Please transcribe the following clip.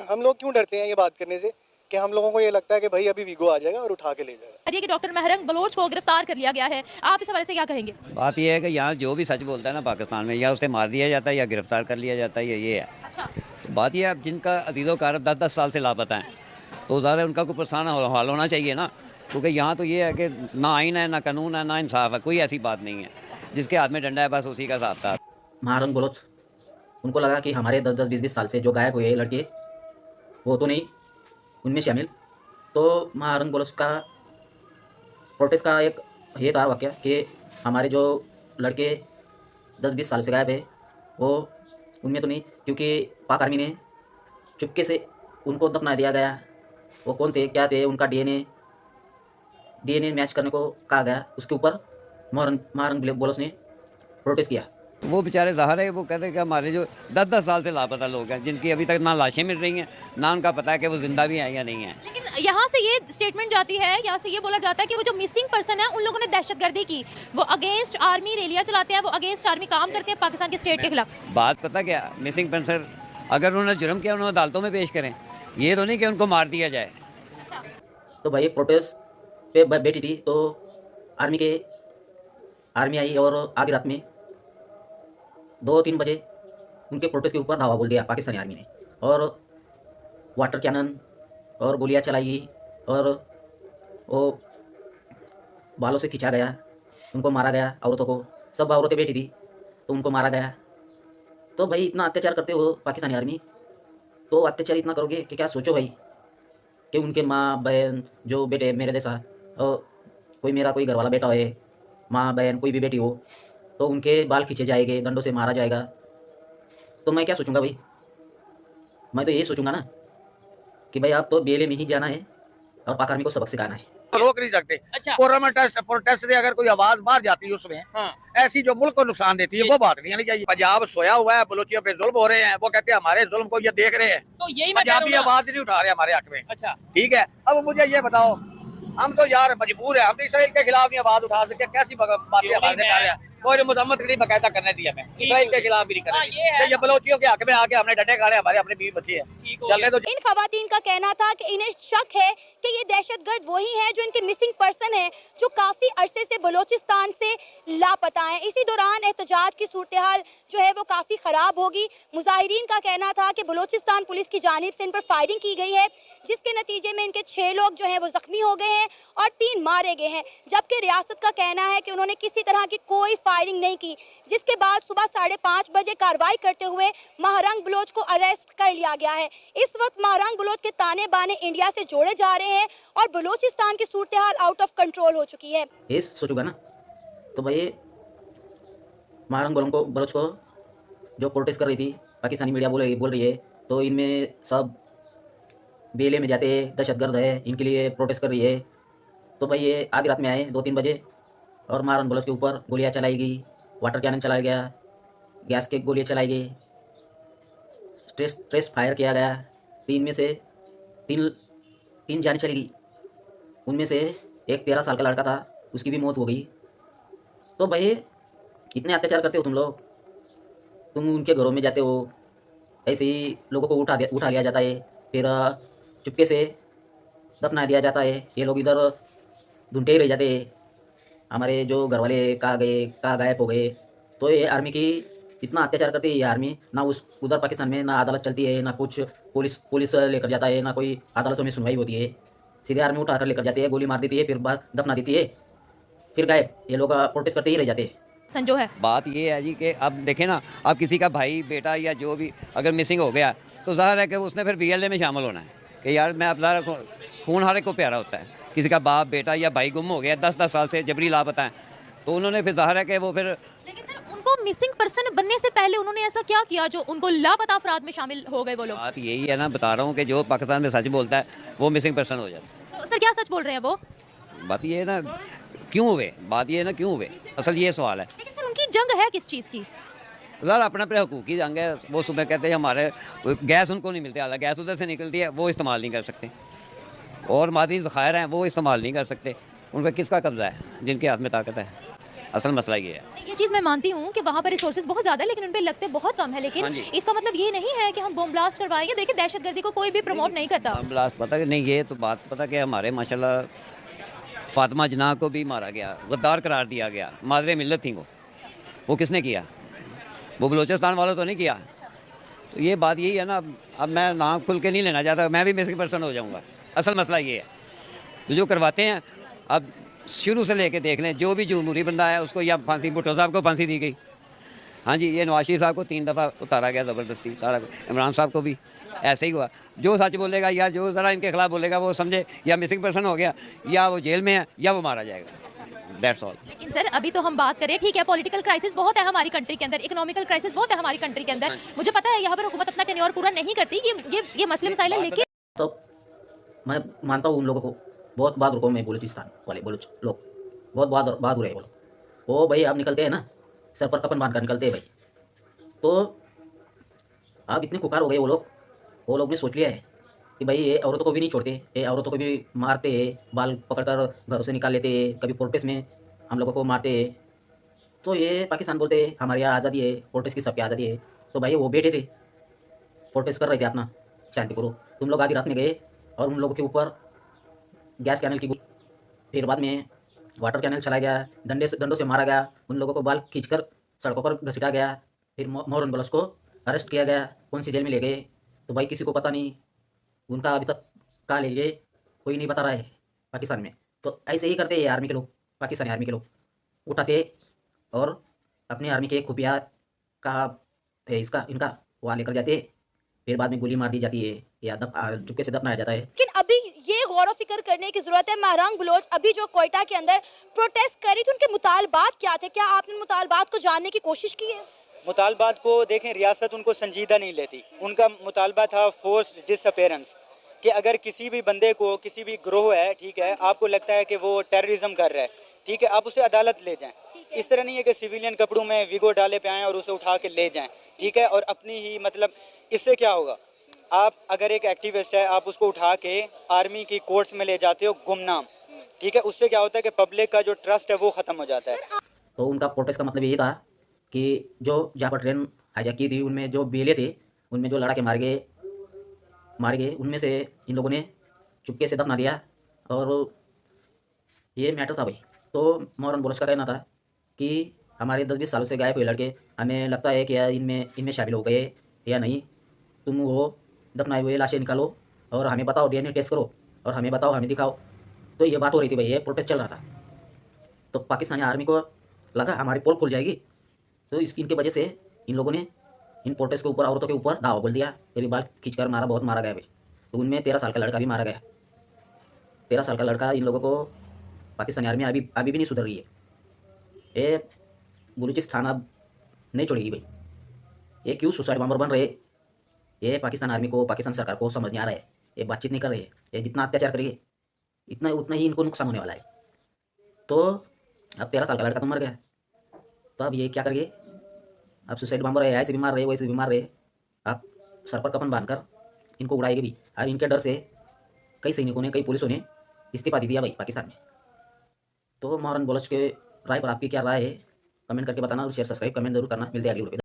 हम लोग क्यों डरते हैं ये बात करने से कि हम लोगों को ये लगता है कि भाई अभी वीगो आ जाएगा और उठा के ले जाएगा। ये कि डॉक्टर महरंग बलोच को गिरफ्तार कर लिया गया है, आप इस हवाले से क्या कहेंगे? बात यह है कि यहाँ जो भी सच बोलता है ना पाकिस्तान में, या उसे मार दिया जाता है या गिरफ्तार कर लिया जाता है, ये है। अच्छा, तो बात यह है, अब जिनका अजीज़ो कारब 10-10 साल से लापता हैं, तो ज़ाहिर है उनका कोई परेशान हाल होना चाहिए ना, क्योंकि यहाँ तो ये है कि ना आइन है, ना कानून है, ना इंसाफ है, कोई ऐसी बात नहीं है। जिसके हाथ में डंडा है बस उसी का साथ था। महारंग बलोच, उनको लगा कि हमारे 10-10, 20-20 साल से जो गायब हुए लड़के वो तो नहीं उनमें शामिल। तो महारंग बलोच का प्रोटेस्ट का एक ये था वाक़या कि हमारे जो लड़के 10-20 साल से गायब है वो उनमें तो नहीं, क्योंकि पाक आर्मी ने चुपके से उनको दफना दिया गया। वो कौन थे, क्या थे, उनका डीएनए मैच करने को कहा गया। उसके ऊपर महारंग बलोच ने प्रोटेस्ट किया। वो बेचारे ज़ाहिर है, वो कहते हैं कि हमारे जो 10-10 साल से लापता लोग हैं, जिनकी अभी तक ना लाशें मिल रही हैं, ना उनका पता है कि वो ज़िंदा भी हैं या नहीं हैं। लेकिन यहाँ से ये स्टेटमेंट जाती है, यहाँ से ये बोला जाता है कि वो जो मिसिंग पर्सन है उन लोगों ने दहशतगर्दी की, वो अगेंस्ट आर्मी रैलियाँ चलाते हैं, वो अगेंस्ट आर्मी काम करते हैं पाकिस्तान के स्टेट के खिलाफ। बात पता क्या, मिसिंग पर्सन अगर उन्होंने जुर्म किया उन्होंने अदालतों में पेश करें, ये तो नहीं कि उनको मार दिया जाए। अच्छा, तो भाई प्रोटेस्ट पे बैठी थी तो आर्मी आई और आधी रात में 2-3 बजे उनके प्रोटेस्ट के ऊपर धावा बोल दिया पाकिस्तानी आर्मी ने, और वाटर कैनन और गोलियां चलाई और वो बालों से खींचा गया, उनको मारा गया। औरतों को, सब औरतें बैठी थी तो उनको मारा गया। तो भाई इतना अत्याचार करते हो पाकिस्तानी आर्मी, तो अत्याचार इतना करोगे कि क्या सोचो भाई कि उनके माँ बहन जो बेटे मेरे जैसा और कोई घर वाला बेटा हो, माँ बहन कोई भी बेटी हो, तो उनके बाल खींचे जाएंगे, डंडों से मारा जाएगा। तो मैं क्या सोचूंगा भाई, मैं तो ये सोचूंगा ना कि भाई आप तो बेले में ही जाना है और पाक आर्मी को सबक सिखाना है। रोक नहीं सकते। अच्छा। प्रोटेस्ट से अगर कोई आवाज बाहर जाती है उसमें, हाँ। ऐसी जो मुल्क को नुकसान देती है वो बात नहीं आनी चाहिए। पंजाब सोया हुआ है, बलोचियों पे जुल्म हो रहे हैं, वो कहते हैं हमारे जुल्म को ये देख रहे हैं, तो यही मैं कह रहा हूं पंजाबी ना। आवाज नहीं उठा रहे हमारे हक में। अच्छा, ठीक है, अब मुझे ये बताओ, हम तो यार मजबूर है, हम तो इसराइल के खिलाफ नहीं आवाज उठा सकते। कैसी बातें हमारे से कर रहे हैं, कोई मजम्मत नहीं बकायदा करने दी हमें, इसराइल के खिलाफ भी नहीं करने दी। ये बलोचियों के हक में आके हमने डंडे खा रहे, हमारे अपने बीवी बच्चे हैं, चलने तो। इन खवातीन का कहना था कि इन्हें शक है कि ये दहशतगर्द वही हैं जो इनके मिसिंग पर्सन हैं, जो काफ़ी अरसे से बलूचिस्तान से लापता हैं। इसी दौरान एहतजाज की सूरत हाल जो है वो काफ़ी ख़राब होगी। मुजाहिरीन का कहना था कि बलूचिस्तान पुलिस की जानिब से इन पर फायरिंग की गई है, जिसके नतीजे में इनके 6 लोग जो हैं वो ज़ख्मी हो गए हैं और 3 मारे गए हैं, जबकि रियासत का कहना है कि उन्होंने किसी तरह की कोई फायरिंग नहीं की। जिसके बाद सुबह 5:30 बजे कार्रवाई करते हुए महारंग बलोच को अरेस्ट कर लिया गया है। इस वक्त महारंग बलोच के ताने बाने इंडिया से जोड़े जा रहे हैं और बलूचिस्तान की सूरत हाल आउट ऑफ कंट्रोल हो चुकी है। ये सोचूंगा ना तो भाई महारंग बलोच को जो प्रोटेस्ट कर रही थी, पाकिस्तानी मीडिया बोल रही है तो इनमें सब बेले में जाते हैं, दहशतगर्द है, इनके लिए प्रोटेस्ट कर रही है। तो भाई ये आधी रात में आए 2-3 बजे और महारंग बलोच के ऊपर गोलियां चलाई गई, वाटर कैनन चलाया गया, गैस के गोलियां चलाई गई, स्ट्रेस फायर किया गया। 3 में से 3 जानें चली गई, उनमें से एक 13 साल का लड़का था, उसकी भी मौत हो गई। तो भाई इतने अत्याचार करते हो तुम लोग, तुम उनके घरों में जाते हो, ऐसे ही लोगों को उठा लिया जाता है, फिर चुपके से दफना दिया जाता है। ये लोग इधर ढूंढते ही रह जाते हैं, हमारे जो घर वाले कहाँ गए, कहाँ गायब हो गए। तो ये आर्मी की इतना अत्याचार करती है ये आर्मी, ना उधर पाकिस्तान में ना अदालत चलती है, ना कुछ पुलिस लेकर जाता है, ना कोई अदालतों में सुनवाई होती है। सीधे आर्मी उठा कर लेकर जाती है, गोली मार देती है, फिर बाद दफना देती है, फिर गायब। ये लोग प्रोटेस्ट करते ही रह जाते हैं। संजो है बात ये है जी कि अब देखें ना, अब किसी का भाई बेटा या जो भी अगर मिसिंग हो गया तो ज़ाहिर है कि उसने फिर BLA में शामिल होना है कि यार मैं अब ज़ाहिर खून हर एक को प्यारा होता है। किसी का बाप बेटा या भाई गुम हो गया 10-10 साल से जबरी लापता है, तो उन्होंने फिर ज़ाहिर है कि वो फिर। लेकिन सर उनको मिसिंग पर्सन बनने से पहले उन्होंने ऐसा क्या किया जो उनको लापता अफराद में शामिल हो गए वो लोग? बात यही है ना, बता रहा हूँ कि जो पाकिस्तान में सच बोलता है वो मिसिंग पर्सन हो जाता है। तो सर क्या सच बोल रहे हैं वो? बात ये है ना, क्यों हुए, बात ये है ना क्यों हुए, असल ये सवाल है। लेकिन सर उनकी जंग है किस चीज़ की? यार अपने अपने हकूक़ी जंग है। वो सुबह कहते हैं हमारे गैस उनको नहीं मिलती, हालांकि गैस उधर से निकलती है, वो इस्तेमाल नहीं कर सकते, और मादी ज़खायर हैं वो इस्तेमाल नहीं कर सकते। उन पर किसका कब्ज़ा है? जिनके हाथ में ताकत है। असल मसला ये है। ये चीज़ मैं मानती हूँ कि वहाँ पर रिसोर्सेज बहुत ज़्यादा है, लेकिन उन पे लगते बहुत कम है। लेकिन हाँ जी। इसका मतलब ये नहीं है कि हम बम ब्लास्ट करवाएंगे। देखिए, दहशतगर्दी को कोई भी प्रमोट नहीं करता। बम ब्लास्ट पता कि नहीं, ये तो बात पता कि हमारे माशाल्लाह फातिमा जना को भी मारा गया, गद्दार करार दिया गया, मादरे मिल्लत थी वो किसने किया? वो बलूचिस्तान वालों तो नहीं किया। तो ये बात यही है ना। अब मैं नाम खुल के नहीं लेना चाहता, मैं भी मिसिंग पर्सन हो जाऊँगा। असल मसला ये है, तो जो करवाते हैं अब शुरू से लेके देख लें, जो भी जमहूरी बंदा है उसको या फांसी, भुट्टो साहब को फांसी दी गई, हाँ जी, ये नवाज शरीफ साहब को 3 दफ़ा उतारा गया ज़बरदस्ती, सारा इमरान साहब को भी ऐसे ही हुआ। जो सच बोलेगा या जो ज़रा इनके खिलाफ बोलेगा वो समझे या मिसिंग पर्सन हो गया, या वो जेल में है, या वो मारा जाएगा। That's all. लेकिन सर, अभी तो हम बात करें, ठीक है, पॉलिटिकल क्राइसिस बहुत है हमारी कंट्री के अंदर, इकोनॉमिकल क्राइसिस बहुत है हमारी कंट्री के अंदर। मुझे पता है यहाँ पर हुकूमत अपना टेन्योर पूरा नहीं करती, ये मसले मसाइल है, लेकिन तो मैं मानता हूँ उन लोगों को, बहुत बहादुर कौम है बलूचिस्तान वाले, बलूच लोग बहुत बहादुर है वो लोग। वो भाई अब निकलते हैं ना, सर पर कपन बांध कर निकलते हैं भाई। तो अब इतने खुकार हो गए वो लोग ने सोच लिया है कि भाई ये औरतों को भी नहीं छोड़ते, ये औरतों को भी मारते हैं, बाल पकड़कर घरों से निकाल लेते हैं, कभी प्रोटेस्ट में हम लोगों को मारते हैं। तो ये पाकिस्तान बोलते हैं हमारे यहाँ आज़ादी है, प्रोटेस्ट की सबकी आज़ादी है। तो भाई वो बैठे थे, प्रोटेस्ट कर रहे थे अपना शांतिपूर्वक, तुम लोग आधी रात में गए और उन लोगों के ऊपर गैस कैनल की, फिर बाद में वाटर कैनल चलाया गया, डंडों से मारा गया, उन लोगों को बाल खींचकर सड़कों पर घसीटा गया, फिर मोहरन बलोच को अरेस्ट किया गया, कौन सी जेल में ले गए तो भाई किसी को पता नहीं, उनका अभी तक कहाँ ले गए कोई नहीं बता रहा है पाकिस्तान में। तो ऐसे ही करते हैं आर्मी के लोग, पाकिस्तानी आर्मी के लोग उठाते और अपनी आर्मी के खुफिया का है इसका इनका वहाँ लेकर जाते, फिर बाद में गोली मार दी जाती है या चुपके से दफनाया जाता है। लेकिन अभी ये गौर फिक्र करने की जरूरत है, महरंग बलोच अभी जो कोयटा के अंदर प्रोटेस्ट करी थी, उनके मुतालबात क्या थे? क्या आपने मुतालबात को जानने की कोशिश की है? मुतालबात को देखें, रियासत उनको संजीदा नहीं लेती। उनका मुतालबा था फोर्स डिसअपेरेंस, कि अगर किसी भी बंदे को, किसी भी ग्रोह है, ठीक है, आपको लगता है कि वो टेररिज्म कर रहा है, ठीक है, आप उसे अदालत ले जाएं। इस तरह नहीं है कि सिविलियन कपड़ों में विगो डाले पे आएँ और उसे उठा के ले जाएं, ठीक है, और अपनी ही मतलब इससे क्या होगा? आप अगर एक एक्टिविस्ट है, आप उसको उठा के आर्मी की कोर्ट्स में ले जाते हो गुमनाम, ठीक है, उससे क्या होता है कि पब्लिक का जो ट्रस्ट है वो ख़त्म हो जाता है। तो उनका प्रोटेस्ट का मतलब यही था कि जो जहाँ पर ट्रेन हाईजैक की थी उनमें जो बेले थे, उनमें जो लड़ाके मारे गए उनमें से इन लोगों ने चुपके से दफना दिया, और ये मैटर था भाई। तो मोहरन बलोच का कहना था कि हमारे 10-20 सालों से गायब हुए लड़के, हमें लगता है कि इनमें शामिल हो गए या नहीं, तुम वो दफनाए हुए लाशें निकालो और हमें बताओ, DNA टेस्ट करो और हमें बताओ, हमें दिखाओ। तो ये बात हो रही थी भाई, ये प्रोटेस्ट चल रहा था। तो पाकिस्तानी आर्मी को लगा हमारी पोल खुल जाएगी, तो इनके वजह से इन लोगों ने इन प्रोटेस्ट के ऊपर, औरतों के ऊपर दावा बोल दिया, ये भी बाल खींचकर मारा, बहुत मारा गया भाई। तो उनमें 13 साल का लड़का भी मारा गया। 13 साल का लड़का, इन लोगों को पाकिस्तानी आर्मी अभी भी नहीं सुधर रही है। ये बलूचिस्तान अब नहीं छोड़ेगी भाई। ये क्यों सुसाइड बॉम्बर बन रहे, ये पाकिस्तान आर्मी को, पाकिस्तान सरकार को समझ नहीं आ रहा है। ये बातचीत नहीं कर रहे हैं, ये जितना अत्याचार करेंगे उतना ही इनको नुकसान होने वाला है। तो अब 13 साल का लड़का तो मर गया, तो अब ये क्या करेंगे? अब सुसाइड बॉम्बर है, ऐसे भी मार रहे, वैसे भी मार रहे, आप सर पर कफन बांधकर इनको उड़ाएंगे भी। और इनके डर से कई सैनिकों ने, कई पुलिसों ने इस्तीफा दे दिया भाई पाकिस्तान में। तो मोहरन बलोच के राय पर आपकी क्या राय है, कमेंट करके बताना, और शेयर सब्सक्राइब कमेंट जरूर करना। मिलते हैं अगली वीडियो।